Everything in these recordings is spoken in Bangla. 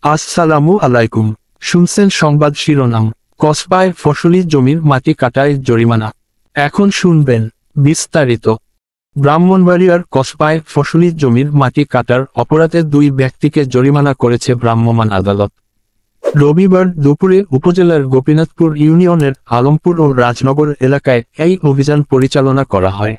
আসসালামু আলাইকুম। শুনছেন সংবাদ শিরোনাম। কসবায় ফসলি জমির মাটি কাটায় জরিমানা। এখন শুনবেন বিস্তারিত। ব্রাহ্মণবাড়িয়ার কসবায় ফসলি জমির মাটি কাটার অপরাধে 2 ব্যক্তিকে জরিমানা করেছে ভ্রাম্যমাণ আদালত। রবিবার দুপুরে উপজেলার গোপীনাথপুর ইউনিয়নের আলমপুর ও রাজনগর এলাকায় এই অভিযান পরিচালনা করা হয়।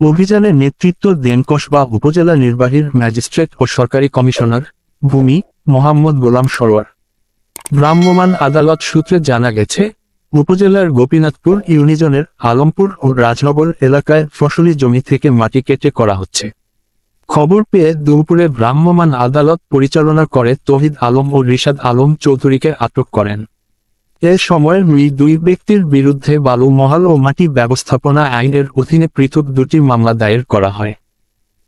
অভিযানে নেতৃত্ব দেন কসবা উপজেলা নির্বাহীর ম্যাজিস্ট্রেট ও সরকারি কমিশনার ভূমি মোহাম্মদ গোলাম সরোয়ার। ভ্রাম্যমাণ আদালত সূত্রে জানা গেছে, উপজেলার গোপীনাথপুর ইউনিয়নের আলমপুর ও রাজনগর এলাকায় ফসলি জমি থেকে মাটি কেটে করা হচ্ছে। খবর পেয়ে দুপুরে ভ্রাম্যমাণ আদালত পরিচালনা করে তৌহিদ আলম ও রিশাদ আলম চৌধুরীকে আটক করেন। এ সময় ওই 2 ব্যক্তির বিরুদ্ধে বালু মহাল ও মাটি ব্যবস্থাপনা আইনের অধীনে পৃথক 2টি মামলা দায়ের করা হয়।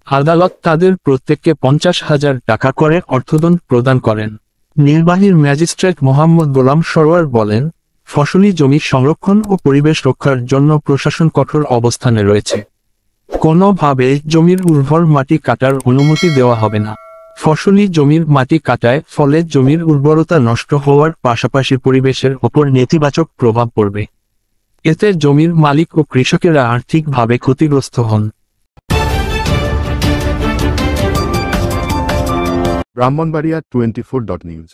আদালত তাদের প্রত্যেককে 50,000 টাকা করে অর্থদণ্ড প্রদান করেন। নির্বাহীর ম্যাজিস্ট্রেট মোহাম্মদ গোলাম সরোয়ার বলেন, ফসলি জমি সংরক্ষণ ও পরিবেশ রক্ষার জন্য প্রশাসন কঠোর অবস্থানে রয়েছে। কোনোভাবে জমির উর্বর মাটি কাটার অনুমতি দেওয়া হবে না। ফসলি জমির মাটি কাটায় ফলে জমির উর্বরতা নষ্ট হওয়ার পাশাপাশি পরিবেশের ওপর নেতিবাচক প্রভাব পড়বে। এতে জমির মালিক ও কৃষকেরা আর্থিকভাবে ক্ষতিগ্রস্ত হন। ব্রাহ্মণবাড়িয়া 24.নিউজ।